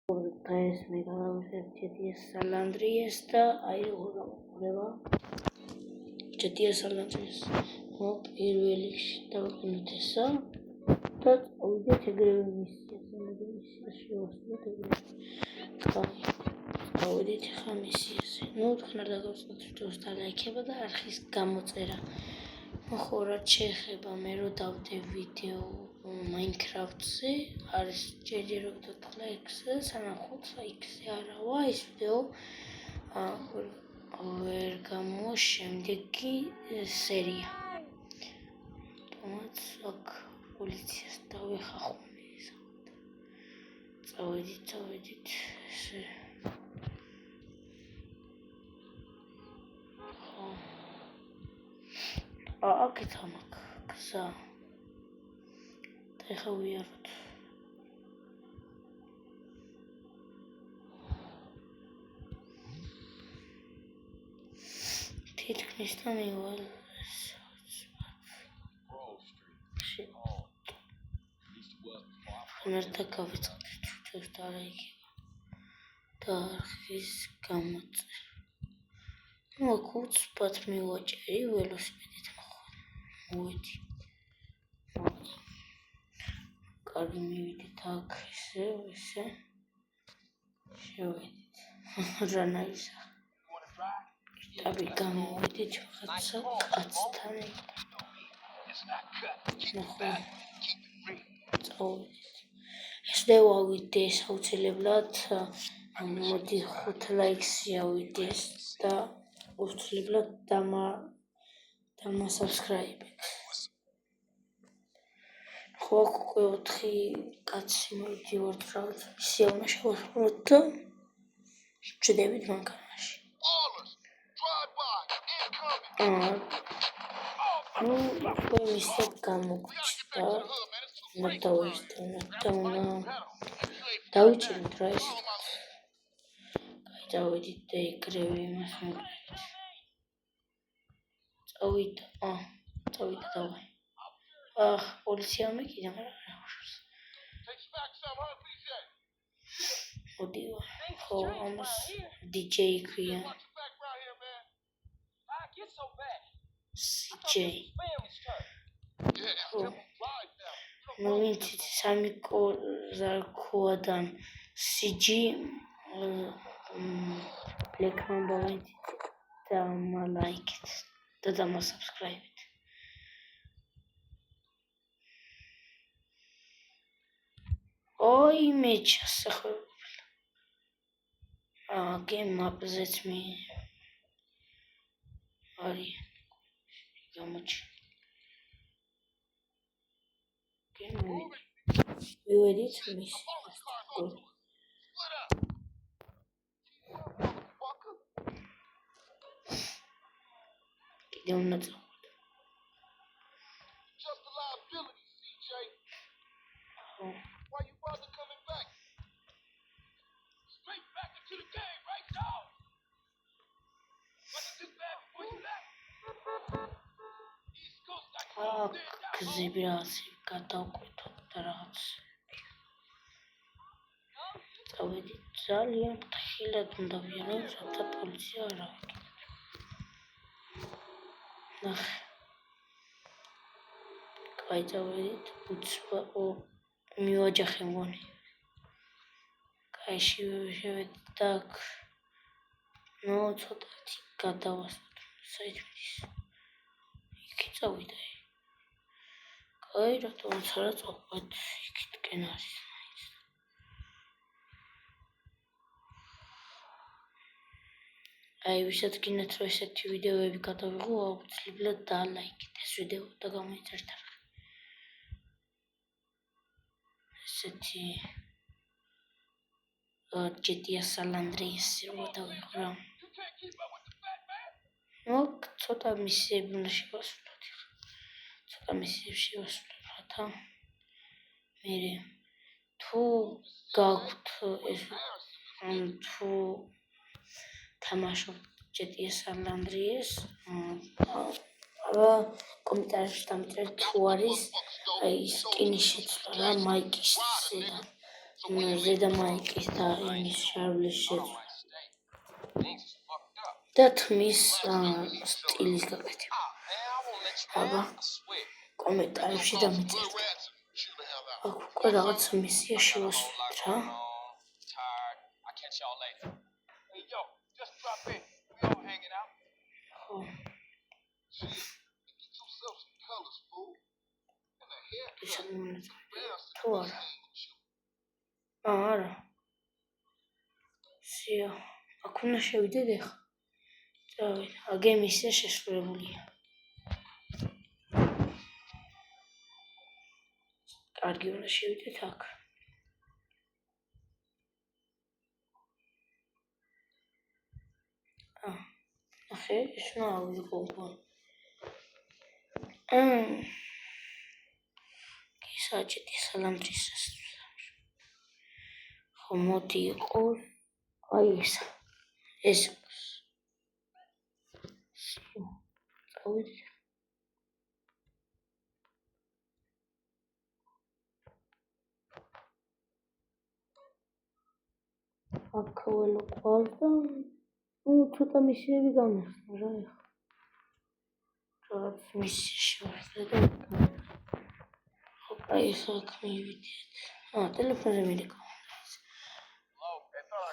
დღეს მე გავავსებ GTA San Andreas და აი როგორ GTA San Andreas პირველი დავკინოთ ესა და წავიდეთ ეგრევე მისიაში ვასწრებთ ეგრევე წავიდეთ ახლა მისიაზე თქვენ არ დაგავსებთ ვიდეოს და ლაიქება და არხის გამოწერა ხო რაც შეეხება მე რო დავდე ვიდეო Minecraft-ზე არის ჯერჯერობით X-ზე სანამ 5X-ზე არავა ეს ვიდეო ვერ გამოვა შემდეგი სერია თუმცა აქ პოლიციას დავეხახუნე წავედით ესე აქეთ ამაკ გზა და ეხა ვიაროთ თითქმის და მივალ ხნერთა გავიწყდით ვიდეოს და არა იქება და არხის გამოწერა აქ უცბად მივაჭერი ველოსიპედით მოვედი კარგი მივიდით აქ ესე შევედით რანაისა შტაბი გამოვიდით რაღაცა კაცთან ნახო წავედით ეს დავავიდეს აუცილებლად მოდი 5 ლაიქს ავიდეს და აუცილებლად დამასაბსკრაიბეთ ხო უკვე 4 კაცი მოვიდივართ რაღაც ისე უნდა შევასრულოთ და ჩდებით მანქანაში უკვე მისცეთ გამოგვიჩნდა დავიჭიროთ რა ეს დავიდით და ეგრევე იმას მოვიდით წავიდა დავაი პოლიცია მეკიდა მაგრამ რა უშავს მოდივარ ხო ამას DJ ქვია CJ მოვინცით სამი კოზარქოადან CG Black Mamba ვინცით და მალაიქეთ და დამასაბსკრაიბეთ ой მეჩა სახელმწიფო გემ მაპზეც არის გამოჩი მივედით მის კიდე უნდა წავიდე Why you bother coming back? Straight back into the game, right, dog? Wasn't this bad before you left? East Coast like გზებიასი გადავკვეთოთ და რაღაც წავედით ძალიან ფრთხილად უნდა ვიარო რათა პოლიცია არ ავიკეთებს ნახე კაი წავედით მივაჯახე მგონი კაი შევედით და აქ ცოტათი გადავასვათ საერთოდ იქი წავიდა კაი რატომაც არა წავყვეთ იქითკენ არის აი ვისაც გინდათ რომ ესეთი ვიდეოები გადავიღო აუცილებლად დალაიქეთ ეს ვიდეო და გამოიწერთ არხი ესეთი GTA San Andreas რო დავიღო რა ცოტა მისიები უნდა შევასრულოთ ცოტა მისიები შევასრულოთ რათა მერე თუ გაქვთ ეს თუ თამაშობთ GTA San Andreas კომენტარებში დამწერეთ თუ არის აი სკინის შეცვლა რა მაიკის ზედა ზედა მაიკის და იმის შარვლის შეცვლა და თმის სტილის გაკეთება. აბა კომენტარებში დამიწერთ. აქ უკვე რაღაც მისია შევასრულეთ რა. თუ არა. არა. სია. აქ უნდა შევიდეთ ახლა. წავიდე. აგე მისია შესრულებულია. კარგი, უნდა შევიდეთ აქ. ახე, ეს უნდა ავიღო. საჭეთი სალამთრის ხო მოდი იყო აი ეს წავიდე აქ ველო ყავს და ცოტა მისიები გამიხსნა რა ეხლა რაღაც მისია შევასრულე აი ეს აქ მივიდეთ ტელეფონზე მიდეკო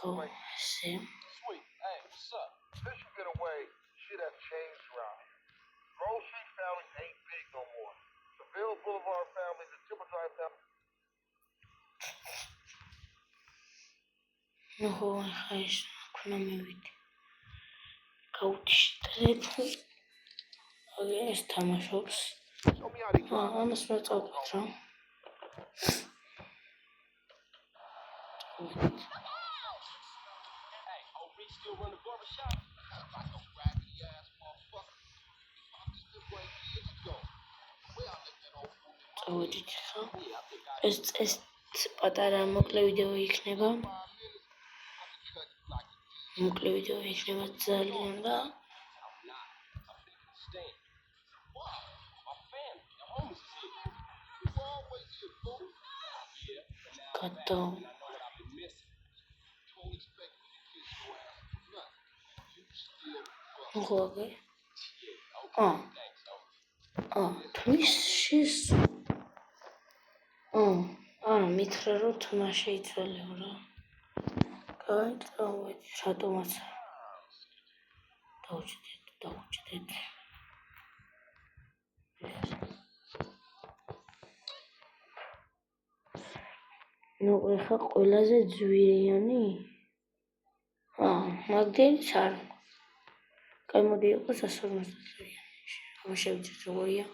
Oh, see. Sweet. Hey, what's up? Since you've been away, shit has changed around here. Grove Street family ain't big no more. The Bill Boulevard family, the Timber Drive family. No, I couldn't move it. Couch telefon. Again, tamaşoks. Show me how they drive. I'm a smart opera. Still run the barbershop? Like a raggedy ass motherfucker. If I just been right years ago. Where I left that old fool. ეს პატარა მოკლე ვიდეო იქნება. მოკლე ვიდეო იქნება ძალიან და კატო ხოღე თმის შეს არა მითხრა რომ თმა შეიცვალეო რა გაიწავეთ რატომაც დავუჭდეთ ნუ ეხა ყველაზე ძვირიანი მაგდენიც არ კაი მოდი იყოს 150-იანი აბა შევიძეთ როგორია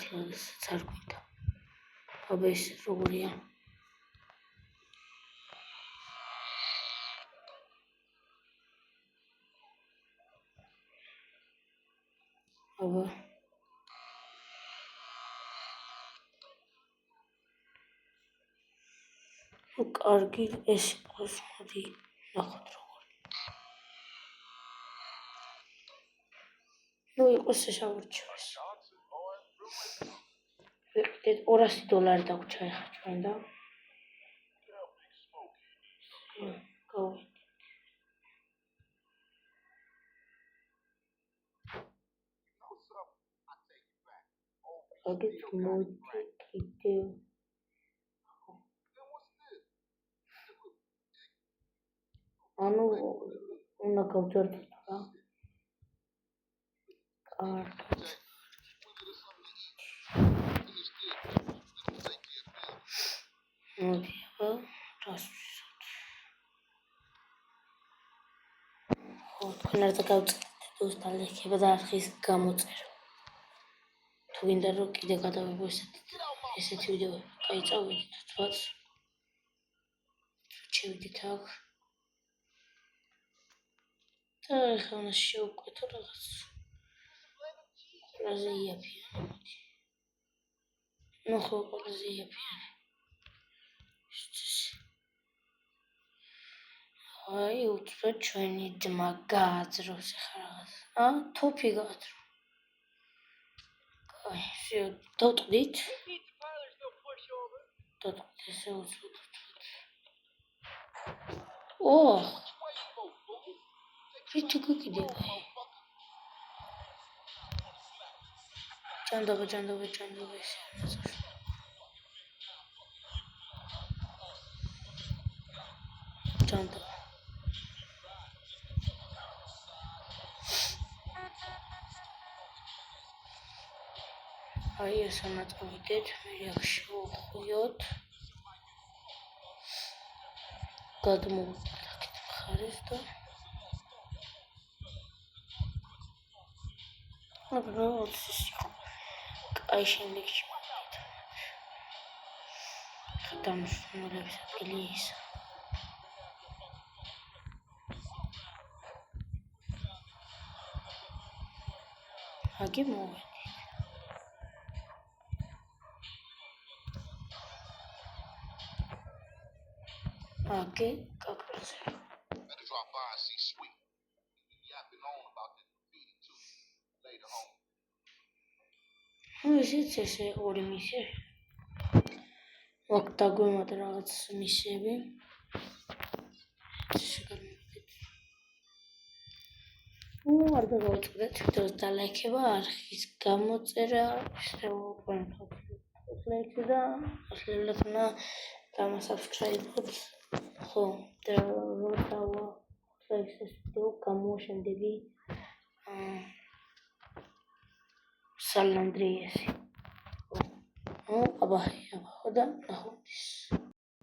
თლადსაც არ გვინდა აბა ეს როგორია აბა კარგი ეს იყოს მოდი ნახოთ როგორ ნუ იყოს შეშავარჩოს ვიყიდეთ $200 დაგვჭა ახლა ჩვენ და აგეთ მოდი კიდევ ანუ უნდა გავჯერდეთ რა კარგი მოდი რას ვისაუბროთ ხო თქვენ არ დაგავწევთ დოსთან ლექება და არხის გამოწერა თუ გინდა რომ კიდე გადავიღო ესეთი ვიდეოები კაი წავიდეთ თვაც შევიდეთ აქ და ეხლა უნდა შევკვეთო რაღაც ყველაზე იაფიანი მოდი ნუ ხო ყველაზე იაფიანი აი უცბად ჩვენი ძმა გააძროს ახლა რაღაც თოფი გააძრო კაი დავტყდით დაწყვეტ ესე უცბად. ოხ, რითი გიკიდება? ჭანდობა ესე ამაზე. ჭანდობა. აი ეს ანაწყვეტეთ, მე აქ შევხვიოთ. გადმოვიდეთ აქეთ მხარეს და აბა ის იყო. კაი შემდეგში მოვიდეთ. დამსვენებლების ადგილი ის. აგი მოვიდეთ. აგი კაკრაზე. Better drop by and see Sweet. Yapping on about this graffiti too. Later on. ისიც ესე ორი მისია. აქ დაგვემატა რაღაც მისიები. არ დავაწყდეთ ვიდეოს დალაიქება, არხის გამოწერა, შეუყვარდეთ და ახლა დამასაბსკრაიბოთ. ხო, და როცა ეს ვიდეო გამოშენდები სალანდრიესი. აბა, და ნახოთ.